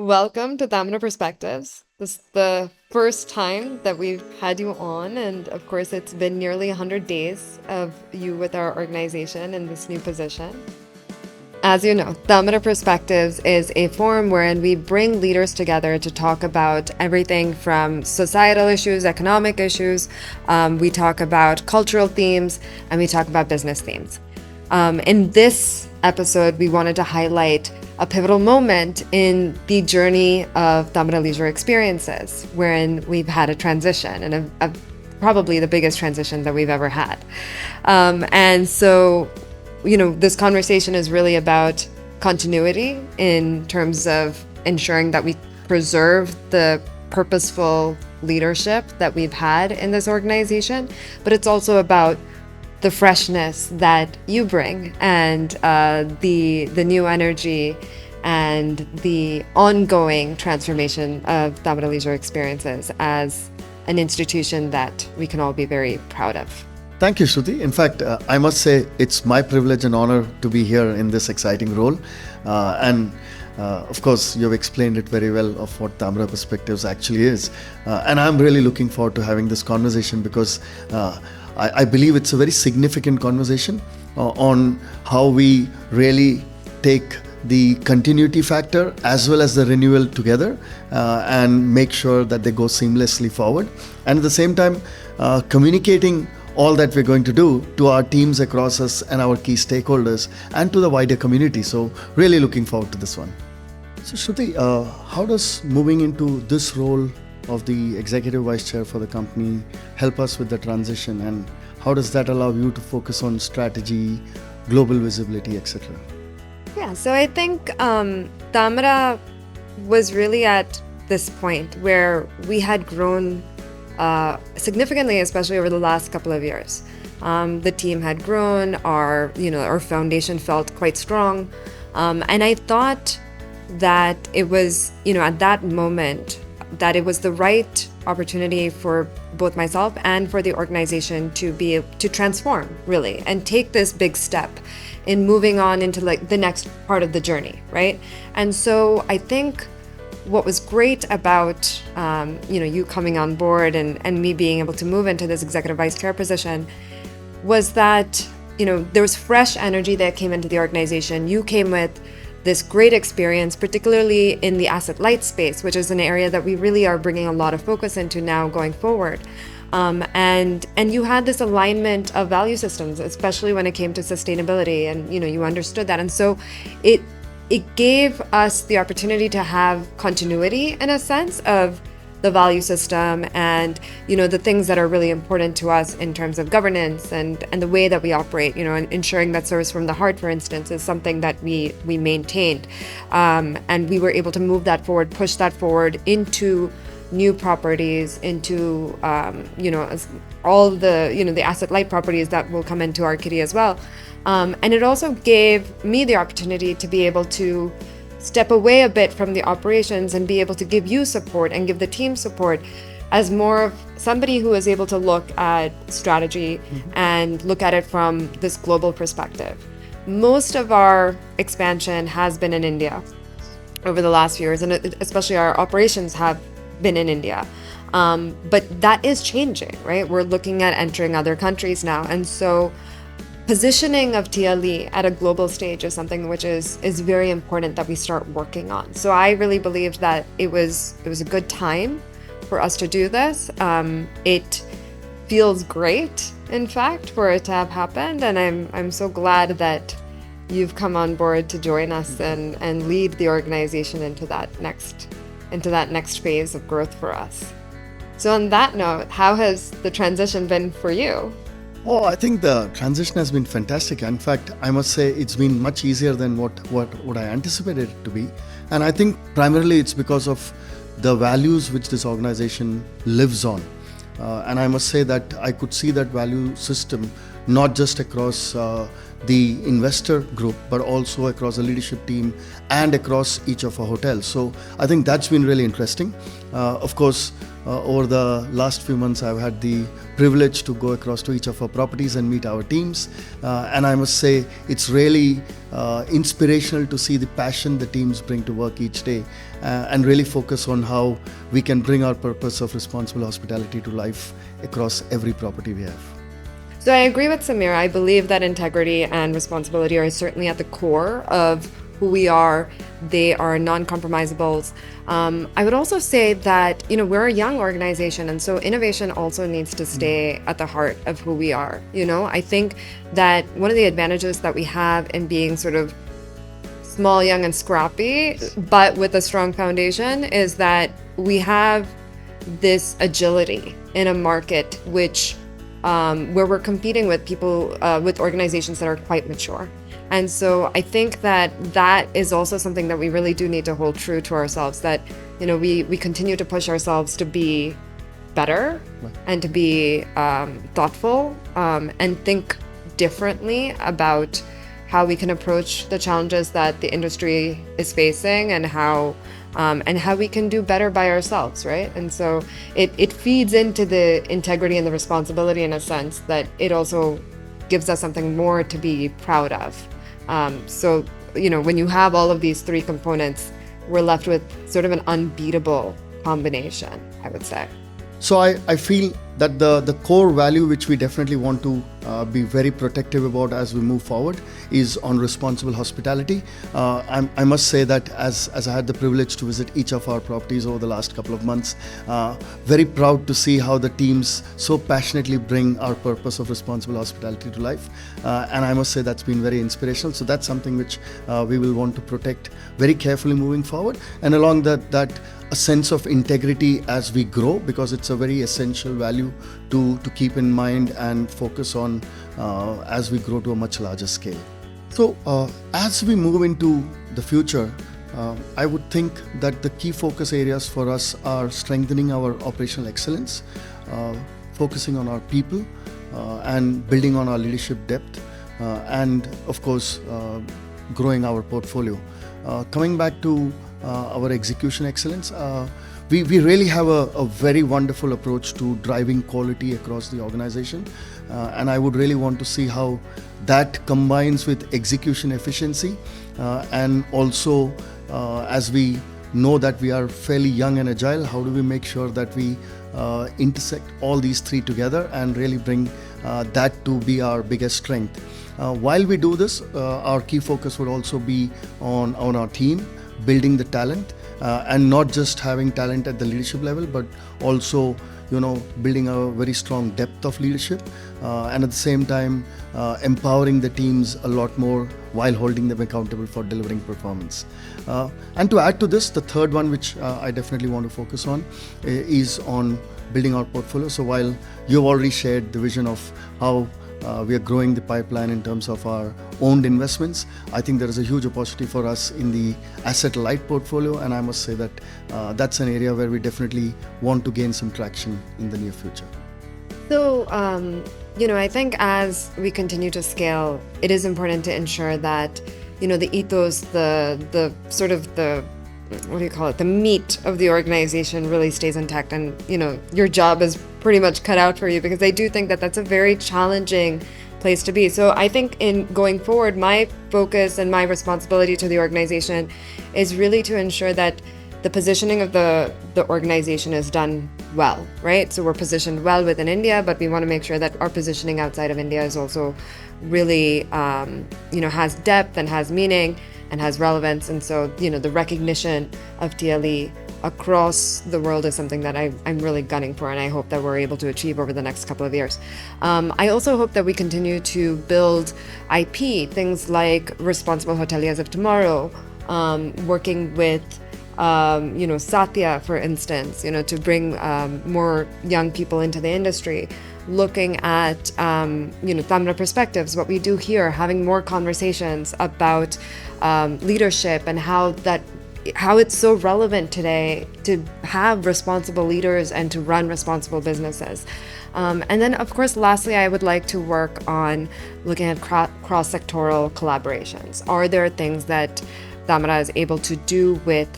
Welcome to Tamara Perspectives. This is the first time that we've had you on, and of course, it's been nearly 100 days of you with our organization in this new position. As you know, Tamara Perspectives is a forum wherein we bring leaders together to talk about everything from societal issues, economic issues, we talk about cultural themes, and we talk about business themes. In this episode, we wanted to highlight a pivotal moment in the journey of Tamara Leisure Experiences, wherein we've had a transition and probably the biggest transition that we've ever had. And so, this conversation is really about continuity in terms of ensuring that we preserve the purposeful leadership that we've had in this organization, but it's also about the freshness that you bring and the new energy and the ongoing transformation of Tamara Leisure Experiences as an institution that we can all be very proud of. Thank you, Shruti. In fact, I must say it's my privilege and honor to be here in this exciting role. Of course, you've explained it very well of what Tamara Perspectives actually is. And I'm really looking forward to having this conversation because I believe it's a very significant conversation on how we really take the continuity factor as well as the renewal together and make sure that they go seamlessly forward. And at the same time, communicating all that we're going to do to our teams across us and our key stakeholders and to the wider community. So really looking forward to this one. So Shruti, how does moving into this role of the Executive Vice Chair for the company help us with the transition, and how does that allow you to focus on strategy, global visibility, etc.? Yeah, so I think Tamara was really at this point where we had grown significantly, especially over the last couple of years. The team had grown, our foundation felt quite strong, and I thought that it was, at that moment, that it was the right opportunity for both myself and for the organization to be able to transform, really, and take this big step in moving on into the next part of the journey, right? And so I think what was great about you coming on board and me being able to move into this executive vice chair position was that there was fresh energy that came into the organization. You came with this great experience, particularly in the asset light space, which is an area that we really are bringing a lot of focus into now going forward. And you had this alignment of value systems, especially when it came to sustainability, and you understood that. And so it gave us the opportunity to have continuity in a sense of the value system and the things that are really important to us in terms of governance and the way that we operate, and ensuring that service from the heart, for instance, is something that we maintained, and we were able to move that forward, push that forward into new properties, into all the asset light properties that will come into our kitty as well, and it also gave me the opportunity to be able to step away a bit from the operations and be able to give you support and give the team support as more of somebody who is able to look at strategy and look at it from this global perspective. Most of our expansion has been in India over the last few years, and especially our operations have been in India. But that is changing, right? We're looking at entering other countries now. And so positioning of TLE at a global stage is something which is very important that we start working on. So I really believed that it was a good time for us to do this. It feels great, in fact, for it to have happened, and I'm so glad that you've come on board to join us and lead the organization into that next phase of growth for us. So on that note, how has the transition been for you? Oh, I think the transition has been fantastic. In fact, I must say it's been much easier than what I anticipated it to be. And I think primarily it's because of the values which this organization lives on. And I must say that I could see that value system not just across the investor group, but also across the leadership team and across each of our hotels. So I think that's been really interesting. Of course, over the last few months, I've had the privilege to go across to each of our properties and meet our teams. And I must say, it's really inspirational to see the passion the teams bring to work each day and really focus on how we can bring our purpose of responsible hospitality to life across every property we have. So I agree with Samir. I believe that integrity and responsibility are certainly at the core of who we are. They are non-compromisables. I would also say that, we're a young organization, and so innovation also needs to stay at the heart of who we are. I think that one of the advantages that we have in being sort of small, young, and scrappy, but with a strong foundation, is that we have this agility in a market where we're competing with people, with organizations that are quite mature. And so I think that is also something that we really do need to hold true to ourselves, that, we continue to push ourselves to be better and to be thoughtful and think differently about how we can approach the challenges that the industry is facing and how we can do better by ourselves, right? And so it feeds into the integrity and the responsibility in a sense that it also gives us something more to be proud of. So, when you have all of these three components, we're left with sort of an unbeatable combination, I would say. So I feel that the core value which we definitely want to be very protective about as we move forward is on responsible hospitality. I must say that as I had the privilege to visit each of our properties over the last couple of months, very proud to see how the teams so passionately bring our purpose of responsible hospitality to life. And I must say that's been very inspirational. So that's something which we will want to protect very carefully moving forward. And along that a sense of integrity as we grow, because it's a very essential value to keep in mind and focus on as we grow to a much larger scale. So as we move into the future, I would think that the key focus areas for us are strengthening our operational excellence, focusing on our people, and building on our leadership depth, and of course growing our portfolio. Coming back to our execution excellence, we really have a very wonderful approach to driving quality across the organization, and I would really want to see how that combines with execution efficiency, and also as we know that we are fairly young and agile, how do we make sure that we intersect all these three together and really bring that to be our biggest strength. While we do this, our key focus would also be on our team, building the talent, and not just having talent at the leadership level, but also building a very strong depth of leadership, and at the same time empowering the teams a lot more while holding them accountable for delivering performance. And to add to this, the third one which I definitely want to focus on is on building our portfolio. So while you've already shared the vision of how we are growing the pipeline in terms of our owned investments, I think there is a huge opportunity for us in the asset light portfolio, and I must say that that's an area where we definitely want to gain some traction in the near future. So, I think as we continue to scale, it is important to ensure that, the ethos, the sort of the the meat of the organization really stays intact, and your job is pretty much cut out for you, because I do think that that's a very challenging place to be. So I think in going forward, my focus and my responsibility to the organization is really to ensure that the positioning of the organization is done well, right? So we're positioned well within India, but we want to make sure that our positioning outside of India is also really, has depth and has meaning and has relevance. And so, the recognition of TLE across the world is something that I'm really gunning for, and I hope that we're able to achieve over the next couple of years. I also hope that we continue to build IP, things like Responsible Hoteliers of Tomorrow, working with Satya, for instance, to bring more young people into the industry, looking at, Tamara Perspectives, what we do here, having more conversations about leadership and how it's so relevant today to have responsible leaders and to run responsible businesses. And then, of course, lastly, I would like to work on looking at cross-sectoral collaborations. Are there things that Tamara is able to do with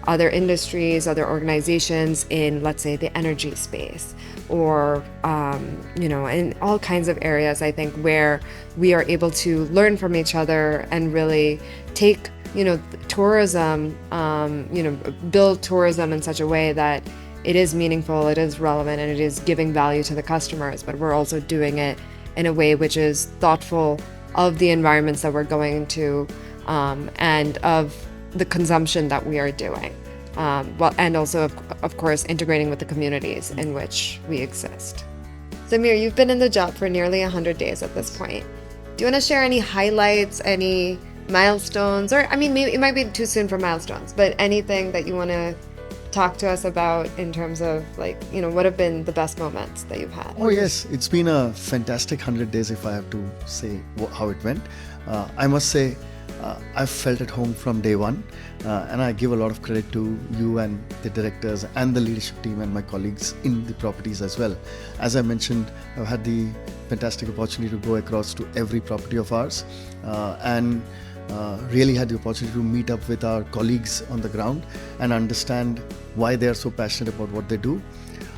other industries, other organizations in, let's say, the energy space, or in all kinds of areas, I think, where we are able to learn from each other and really take tourism, build tourism in such a way that it is meaningful, it is relevant, and it is giving value to the customers, but we're also doing it in a way which is thoughtful of the environments that we're going to, and of the consumption that we are doing. And also, of course, integrating with the communities in which we exist. Samir, you've been in the job for nearly 100 days at this point. Do you want to share any highlights, any milestones, or maybe it might be too soon for milestones, but anything that you want to talk to us about in terms of what have been the best moments that you've had? Oh yes, it's been a fantastic 100 days if I have to say how it went. I must say I've felt at home from day one, and I give a lot of credit to you and the directors and the leadership team and my colleagues in the properties as well. As I mentioned, I've had the fantastic opportunity to go across to every property of ours, and really had the opportunity to meet up with our colleagues on the ground and understand why they are so passionate about what they do.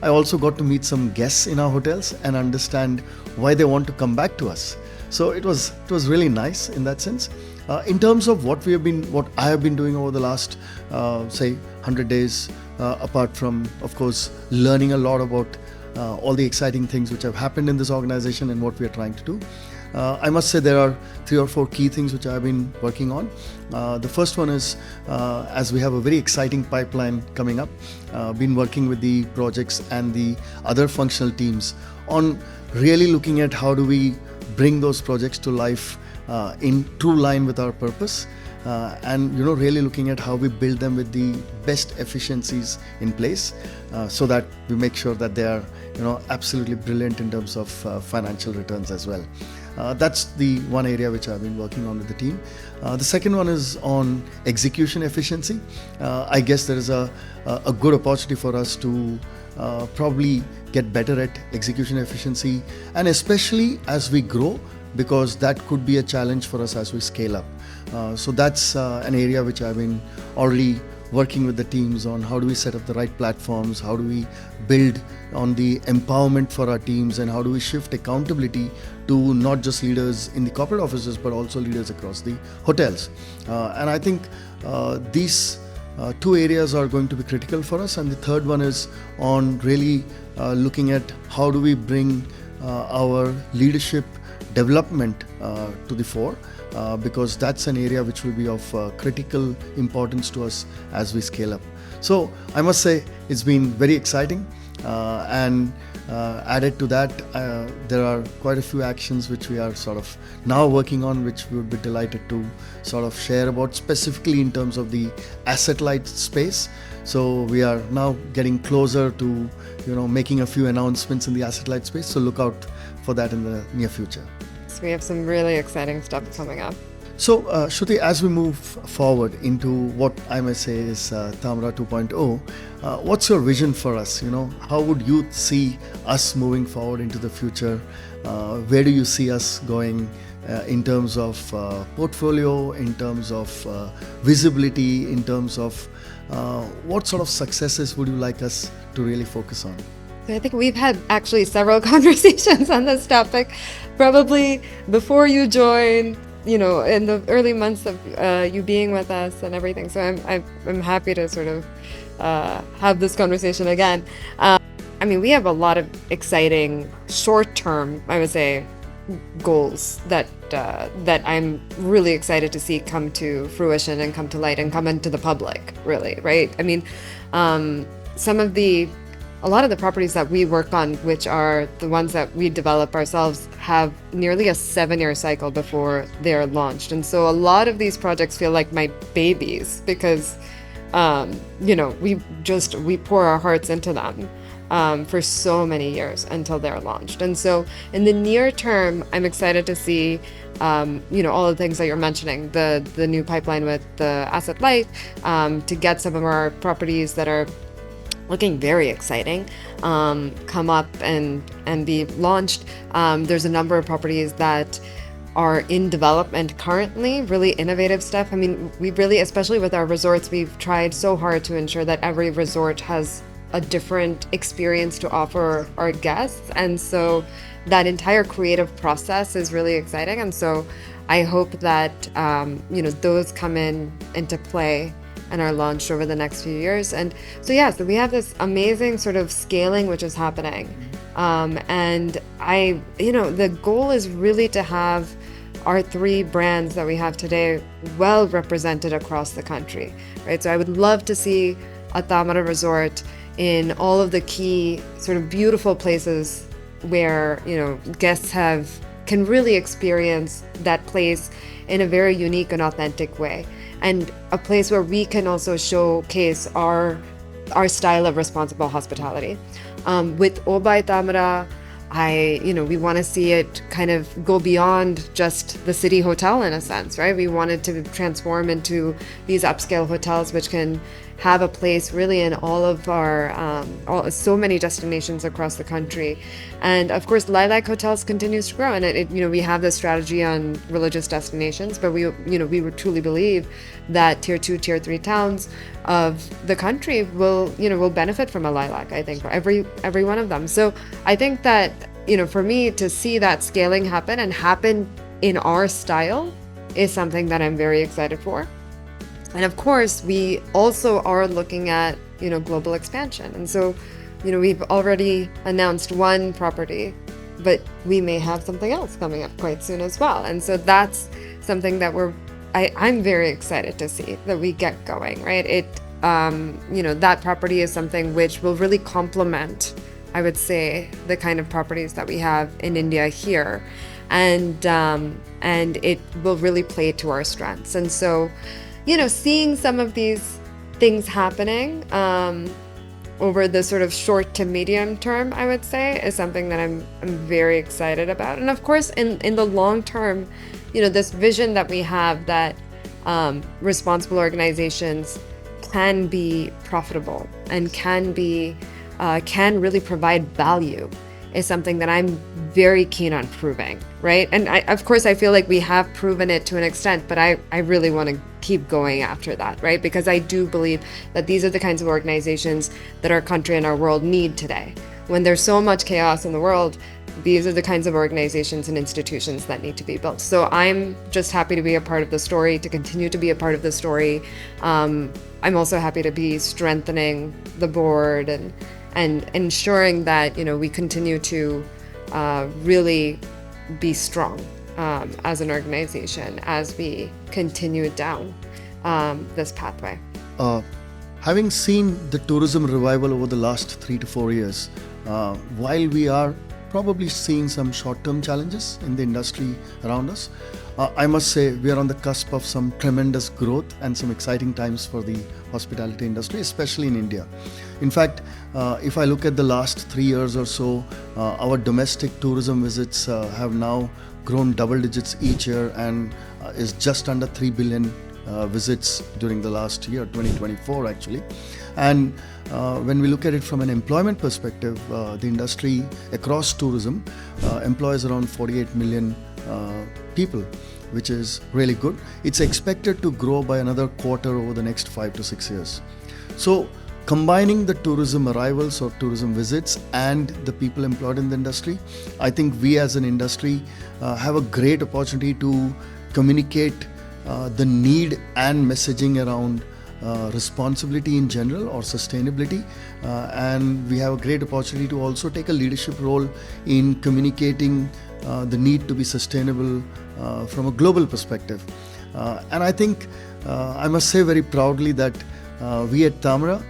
I also got to meet some guests in our hotels and understand why they want to come back to us. So it was really nice in that sense. In terms of what I have been doing over the last, say, 100 days, apart from, of course, learning a lot about all the exciting things which have happened in this organization and what we are trying to do. I must say there are 3 or 4 key things which I have been working on. The first one is, as we have a very exciting pipeline coming up, been working with the projects and the other functional teams on really looking at how do we bring those projects to life in true line with our purpose, and really looking at how we build them with the best efficiencies in place, so that we make sure that they are absolutely brilliant in terms of financial returns as well. That's the one area which I've been working on with the team. The second one is on execution efficiency. I guess there is a good opportunity for us to probably get better at execution efficiency, and especially as we grow, because that could be a challenge for us as we scale up. So that's an area which I've been already working with the teams on. How do we set up the right platforms? How do we build on the empowerment for our teams? And how do we shift accountability to not just leaders in the corporate offices, but also leaders across the hotels? And I think these 2 areas are going to be critical for us. And the third one is on really looking at how do we bring our leadership development to the fore, because that's an area which will be of critical importance to us as we scale up. So I must say it's been very exciting, and added to that, there are quite a few actions which we are sort of now working on, which we would be delighted to sort of share about, specifically in terms of the asset light space. So we are now getting closer to making a few announcements in the asset light space, so look out for that in the near future. So we have some really exciting stuff coming up. So, Shruti, as we move forward into what I may say is Tamara 2.0, what's your vision for us? How would you see us moving forward into the future? Where do you see us going in terms of portfolio, in terms of visibility, in terms of what sort of successes would you like us to really focus on? So I think we've had actually several conversations on this topic, probably before you joined, in the early months of you being with us and everything. So I'm happy to sort of have this conversation again. We have a lot of exciting short-term, I would say, goals that I'm really excited to see come to fruition and come to light and come into the public, really, right? A lot of the properties that we work on, which are the ones that we develop ourselves, have nearly a 7-year cycle before they're launched. And so a lot of these projects feel like my babies because, we pour our hearts into them for so many years until they're launched. And so in the near term, I'm excited to see, all the things that you're mentioning, the new pipeline with the asset light, to get some of our properties that are looking very exciting, come up and be launched. There's a number of properties that are in development currently, really innovative stuff. I mean, we really, especially with our resorts, we've tried so hard to ensure that every resort has a different experience to offer our guests. And so that entire creative process is really exciting. And so I hope that, those come into play and are launched over the next few years. And so, so we have this amazing sort of scaling which is happening. And the goal is really to have our 3 brands that we have today well represented across the country, right? So I would love to see a Tamara resort in all of the key sort of beautiful places where, guests can really experience that place in a very unique and authentic way. And a place where we can also showcase our style of responsible hospitality. With Obai Tamara, we want to see it kind of go beyond just the city hotel in a sense, right? We want it to transform into these upscale hotels, which can have a place really in all of our, so many destinations across the country. And of course, Lilac Hotels continues to grow, and we have this strategy on religious destinations, but we would truly believe that tier 2, tier 3 towns of the country will benefit from a Lilac, I think, for every one of them. So I think that, for me to see that scaling happen and happen in our style is something that I'm very excited for. And of course, we also are looking at, global expansion. And so, we've already announced one property, but we may have something else coming up quite soon as well. And so that's something that I'm very excited to see that we get going, right? That property is something which will really complement, I would say, the kind of properties that we have in India here. And it will really play to our strengths. And so, seeing some of these things happening over the sort of short to medium term, I would say, is something that I'm very excited about. And of course, in the long term, this vision that we have that responsible organizations can be profitable and can really provide value is something that I'm very keen on proving, right? And of course, I feel like we have proven it to an extent, but I really want to keep going after that, right? Because I do believe that these are the kinds of organizations that our country and our world need today. When there's so much chaos in the world, these are the kinds of organizations and institutions that need to be built. So I'm just happy to be a part of the story, to continue to be a part of the story. I'm also happy to be strengthening the board and ensuring that we continue to really be strong as an organization as we continue down this pathway. Having seen the tourism revival over the last 3 to 4 years, while we are probably seeing some short-term challenges in the industry around us, I must say we are on the cusp of some tremendous growth and some exciting times for the hospitality industry, especially in India. In fact, if I look at the last 3 years or so, our domestic tourism visits have now grown double digits each year and is just under 3 billion visits during the last year, 2024 actually. And when we look at it from an employment perspective, the industry across tourism employs around 48 million people, which is really good. It's expected to grow by another quarter over the next 5 to 6 years. So combining the tourism arrivals or tourism visits and the people employed in the industry, I think we as an industry have a great opportunity to communicate the need and messaging around responsibility in general or sustainability, and we have a great opportunity to also take a leadership role in communicating the need to be sustainable from a global perspective. And I think I must say very proudly that we at Tamara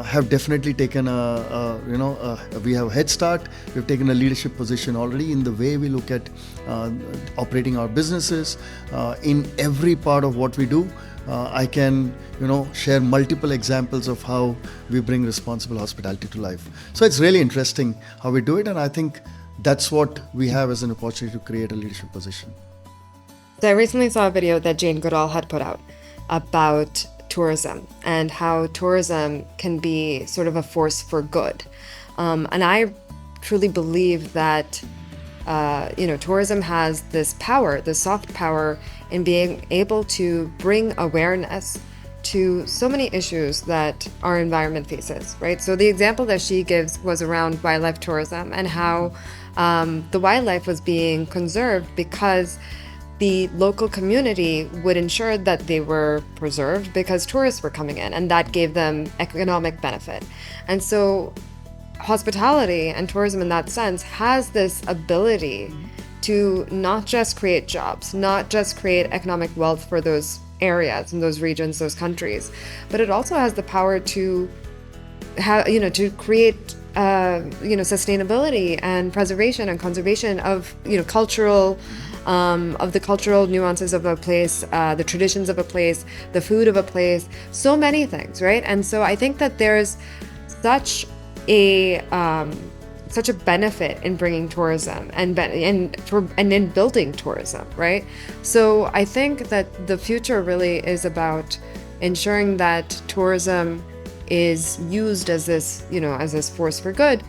have definitely taken we have a head start. We've taken a leadership position already in the way we look at operating our businesses in every part of what we do. I can share multiple examples of how we bring responsible hospitality to life. So it's really interesting how we do it, and I think that's what we have as an opportunity to create a leadership position. So I recently saw a video that Jane Goodall had put out about tourism and how tourism can be sort of a force for good. And I truly believe that tourism has this power, the soft power, in being able to bring awareness to so many issues that our environment faces, right? So the example that she gives was around wildlife tourism and how the wildlife was being conserved because the local community would ensure that they were preserved because tourists were coming in, and that gave them economic benefit. And so hospitality and tourism in that sense has this ability to not just create jobs, not just create economic wealth for those areas and those regions, those countries, but it also has the power to have, to create sustainability and preservation and conservation of cultural of the cultural nuances of a place, the traditions of a place, the food of a place, so many things, right? And so I think that there's such a benefit in bringing tourism and in building tourism, right? So I think that the future really is about ensuring that tourism is used as this, as this force for good,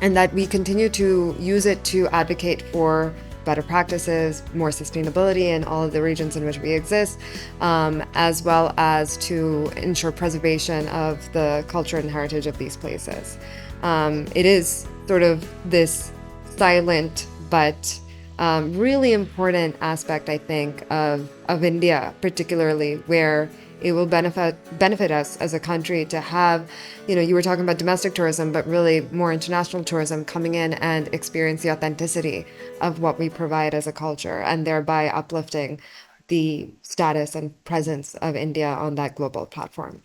and that we continue to use it to advocate for better practices, more sustainability in all of the regions in which we exist, as well as to ensure preservation of the culture and heritage of these places. It is sort of this silent but really important aspect, I think, of India, particularly, where it will benefit us as a country to have, you were talking about domestic tourism, but really more international tourism coming in and experience the authenticity of what we provide as a culture, and thereby uplifting the status and presence of India on that global platform.